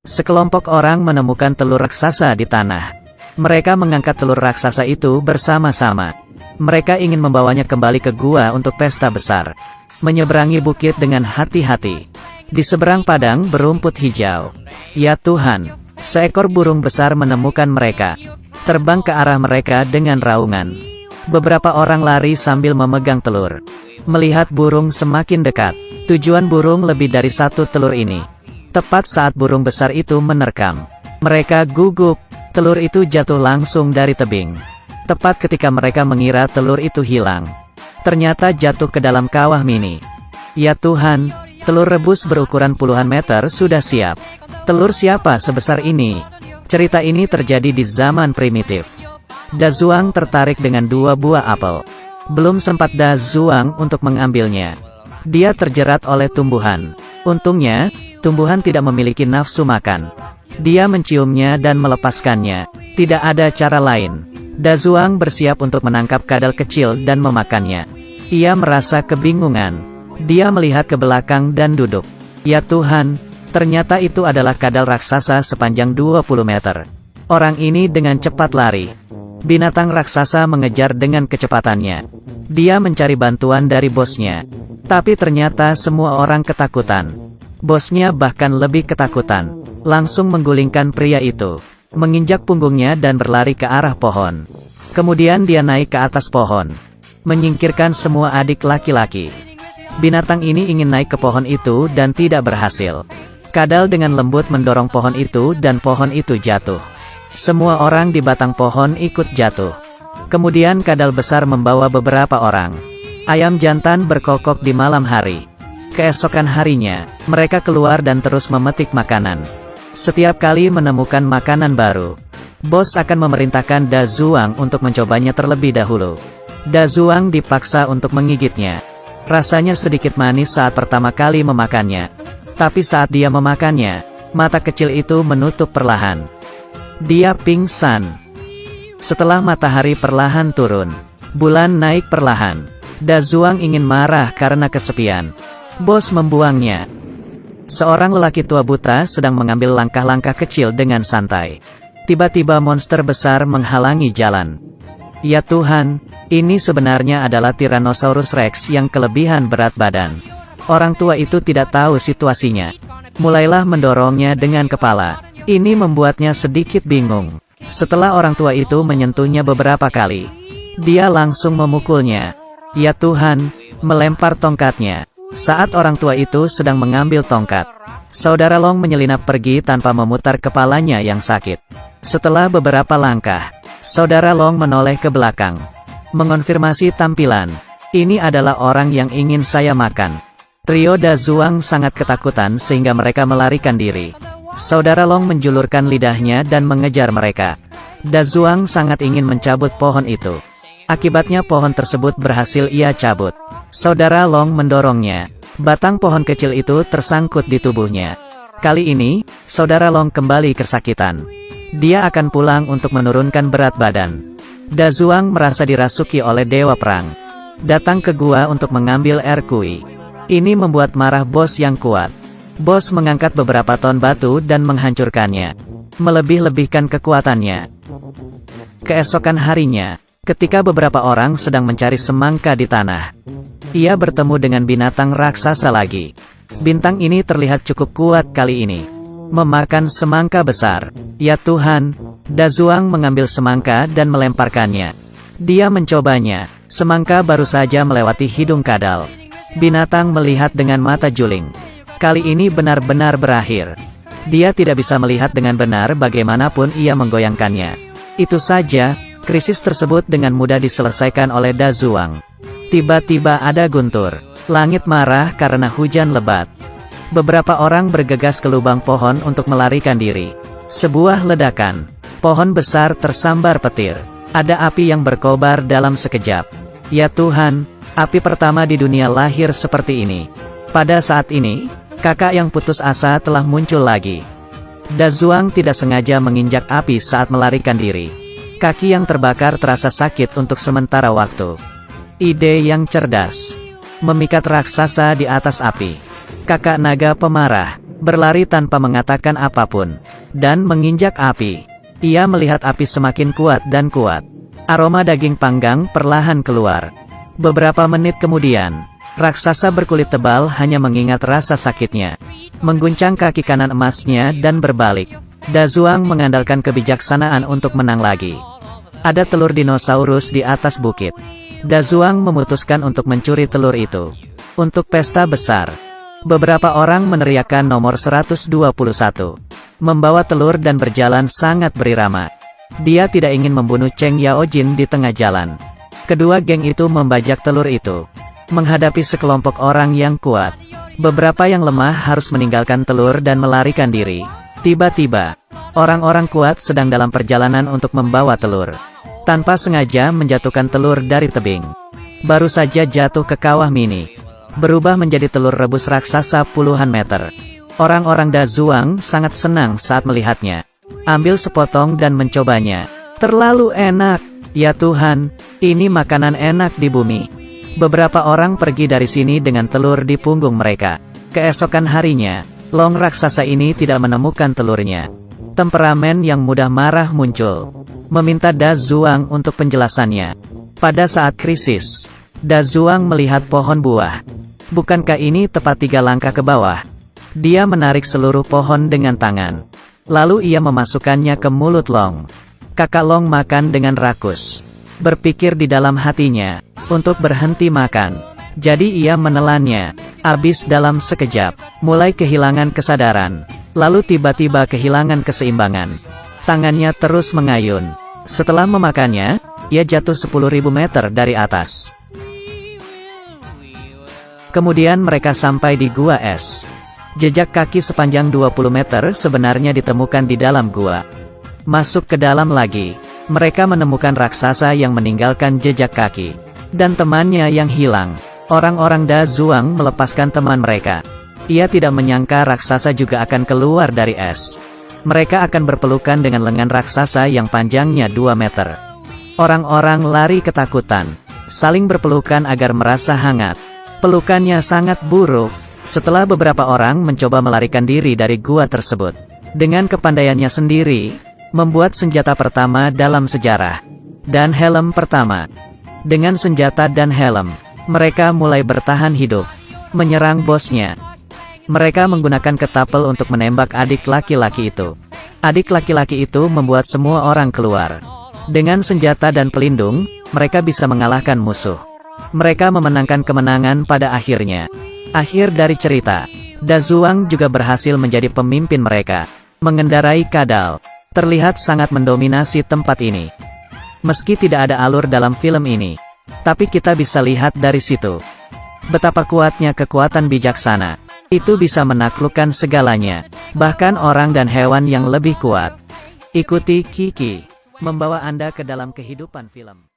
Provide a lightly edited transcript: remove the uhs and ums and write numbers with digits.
Sekelompok orang menemukan telur raksasa di tanah. Mereka mengangkat telur raksasa itu bersama-sama. Mereka ingin membawanya kembali ke gua untuk pesta besar. Menyeberangi bukit dengan hati-hati. Di seberang padang berumput hijau. Ya Tuhan, seekor burung besar menemukan mereka. Terbang ke arah mereka dengan raungan. Beberapa orang lari sambil memegang telur. Melihat burung semakin dekat, tujuan burung lebih dari satu telur ini. Tepat saat burung besar itu menerkam, mereka gugup. Telur itu jatuh langsung dari tebing. Tepat ketika mereka mengira telur itu hilang, ternyata jatuh ke dalam kawah mini. Ya Tuhan, telur rebus berukuran puluhan meter sudah siap. Telur siapa sebesar ini? Cerita ini terjadi di zaman primitif. Da Zhuang tertarik dengan 2 buah apel. Belum sempat Da Zhuang untuk mengambilnya. Dia terjerat oleh tumbuhan. Untungnya, tumbuhan tidak memiliki nafsu makan. Dia menciumnya dan melepaskannya. Tidak ada cara lain. Da Zhuang bersiap untuk menangkap kadal kecil dan memakannya. Ia merasa kebingungan. Dia melihat ke belakang dan duduk. Ya Tuhan, ternyata itu adalah kadal raksasa sepanjang 20 meter. Orang ini dengan cepat lari. Binatang raksasa mengejar dengan kecepatannya. Dia mencari bantuan dari bosnya. Tapi ternyata semua orang ketakutan. Bosnya bahkan lebih ketakutan. Langsung menggulingkan pria itu. Menginjak punggungnya dan berlari ke arah pohon. Kemudian dia naik ke atas pohon. Menyingkirkan semua adik laki-laki. Binatang ini ingin naik ke pohon itu dan tidak berhasil. Kadal dengan lembut mendorong pohon itu dan pohon itu jatuh. Semua orang di batang pohon ikut jatuh. Kemudian kadal besar membawa beberapa orang. Ayam jantan berkokok di malam hari. Keesokan harinya, mereka keluar dan terus memetik makanan. Setiap kali menemukan makanan baru, bos akan memerintahkan Da Zhuang untuk mencobanya terlebih dahulu. Da Zhuang dipaksa untuk menggigitnya. Rasanya sedikit manis saat pertama kali memakannya. Tapi saat dia memakannya, mata kecil itu menutup perlahan. Dia pingsan. Setelah matahari perlahan turun, bulan naik perlahan. Da Zhuang ingin marah karena kesepian. Bos membuangnya. Seorang lelaki tua buta sedang mengambil langkah-langkah kecil dengan santai. Tiba-tiba monster besar menghalangi jalan. Ya Tuhan, ini sebenarnya adalah Tyrannosaurus Rex yang kelebihan berat badan. Orang tua itu tidak tahu situasinya. Mulailah mendorongnya dengan kepala. Ini membuatnya sedikit bingung. Setelah orang tua itu menyentuhnya beberapa kali, dia langsung memukulnya. Ya Tuhan, melempar tongkatnya. Saat orang tua itu sedang mengambil tongkat, Saudara Long menyelinap pergi tanpa memutar kepalanya yang sakit. Setelah beberapa langkah, Saudara Long menoleh ke belakang. Mengonfirmasi tampilan. Ini adalah orang yang ingin saya makan. Trio Da Zhuang sangat ketakutan sehingga mereka melarikan diri. Saudara Long menjulurkan lidahnya dan mengejar mereka. Da Zhuang sangat ingin mencabut pohon itu. Akibatnya pohon tersebut berhasil ia cabut. Saudara Long mendorongnya. Batang pohon kecil itu tersangkut di tubuhnya. Kali ini, Saudara Long kembali kesakitan. Dia akan pulang untuk menurunkan berat badan. Da Zhuang merasa dirasuki oleh Dewa Perang. Datang ke gua untuk mengambil air kui. Ini membuat marah bos yang kuat. Bos mengangkat beberapa ton batu dan menghancurkannya. Melebih-lebihkan kekuatannya. Keesokan harinya, ketika beberapa orang sedang mencari semangka di tanah, ia bertemu dengan binatang raksasa lagi. Bintang ini terlihat cukup kuat kali ini. Memakan semangka besar. Ya Tuhan, Da Zhuang mengambil semangka dan melemparkannya. Dia mencobanya. Semangka baru saja melewati hidung kadal. Binatang melihat dengan mata juling. Kali ini benar-benar berakhir. Dia tidak bisa melihat dengan benar bagaimanapun ia menggoyangkannya. Itu saja. Krisis tersebut dengan mudah diselesaikan oleh Da Zhuang. Tiba-tiba ada guntur. Langit marah karena hujan lebat. Beberapa orang bergegas ke lubang pohon untuk melarikan diri. Sebuah ledakan. Pohon besar tersambar petir. Ada api yang berkobar dalam sekejap. Ya Tuhan, api pertama di dunia lahir seperti ini. Pada saat ini, kakak yang putus asa telah muncul lagi. Da Zhuang tidak sengaja menginjak api saat melarikan diri. Kaki yang terbakar terasa sakit untuk sementara waktu. Ide yang cerdas. Memikat raksasa di atas api. Kakak naga pemarah. berlari tanpa mengatakan apapun, dan menginjak api. Ia melihat api semakin kuat dan kuat. Aroma daging panggang perlahan keluar. Beberapa menit kemudian, raksasa berkulit tebal hanya mengingat rasa sakitnya. Mengguncang kaki kanan emasnya dan berbalik. Da Zhuang mengandalkan kebijaksanaan untuk menang lagi. Ada telur dinosaurus di atas bukit. Da Zhuang memutuskan untuk mencuri telur itu. Untuk pesta besar. Beberapa orang meneriakkan nomor 121. Membawa telur dan berjalan sangat berirama. Dia tidak ingin membunuh Cheng Yaojin di tengah jalan. Kedua geng itu membajak telur itu. Menghadapi sekelompok orang yang kuat. Beberapa yang lemah harus meninggalkan telur dan melarikan diri. Tiba-tiba, orang-orang kuat sedang dalam perjalanan untuk membawa telur. Tanpa sengaja menjatuhkan telur dari tebing. Baru saja jatuh ke kawah mini. Berubah menjadi telur rebus raksasa puluhan meter. Orang-orang Da Zhuang sangat senang saat melihatnya. Ambil sepotong dan mencobanya. Terlalu enak. Ya Tuhan, ini makanan enak di bumi. Beberapa orang pergi dari sini dengan telur di punggung mereka. Keesokan harinya, Long raksasa ini tidak menemukan telurnya. Temperamen yang mudah marah muncul. Meminta Da Zhuang untuk penjelasannya. Pada saat krisis, Da Zhuang melihat pohon buah. Bukankah ini tepat 3 langkah ke bawah? Dia menarik seluruh pohon dengan tangan. Lalu ia memasukkannya ke mulut Long. Kakak Long makan dengan rakus. Berpikir di dalam hatinya, untuk berhenti makan. Jadi ia menelannya. Habis dalam sekejap, mulai kehilangan kesadaran. Lalu tiba-tiba kehilangan keseimbangan. Tangannya terus mengayun. Setelah memakannya, ia jatuh 10.000 meter dari atas. Kemudian mereka sampai di gua es. Jejak kaki sepanjang 20 meter sebenarnya ditemukan di dalam gua. Masuk ke dalam lagi. Mereka menemukan raksasa yang meninggalkan jejak kaki. Dan temannya yang hilang. Orang-orang Da Zhuang melepaskan teman mereka. Ia tidak menyangka raksasa juga akan keluar dari es. Mereka akan berpelukan dengan lengan raksasa yang panjangnya 2 meter. Orang-orang lari ketakutan. Saling berpelukan agar merasa hangat. Pelukannya sangat buruk. Setelah beberapa orang mencoba melarikan diri dari gua tersebut. Dengan kepandaiannya sendiri, membuat senjata pertama dalam sejarah. Dan helm pertama. Dengan senjata dan helm, mereka mulai bertahan hidup. Menyerang bosnya. Mereka menggunakan ketapel untuk menembak adik laki-laki itu. Adik laki-laki itu membuat semua orang keluar. Dengan senjata dan pelindung, mereka bisa mengalahkan musuh. Mereka memenangkan kemenangan pada akhirnya. Akhir dari cerita. Da Zhuang juga berhasil menjadi pemimpin mereka. Mengendarai kadal. Terlihat sangat mendominasi tempat ini. Meski tidak ada alur dalam film ini, tapi kita bisa lihat dari situ. Betapa kuatnya kekuatan bijaksana. Itu bisa menaklukkan segalanya. Bahkan orang dan hewan yang lebih kuat. Ikuti Kiki. Membawa Anda ke dalam kehidupan film.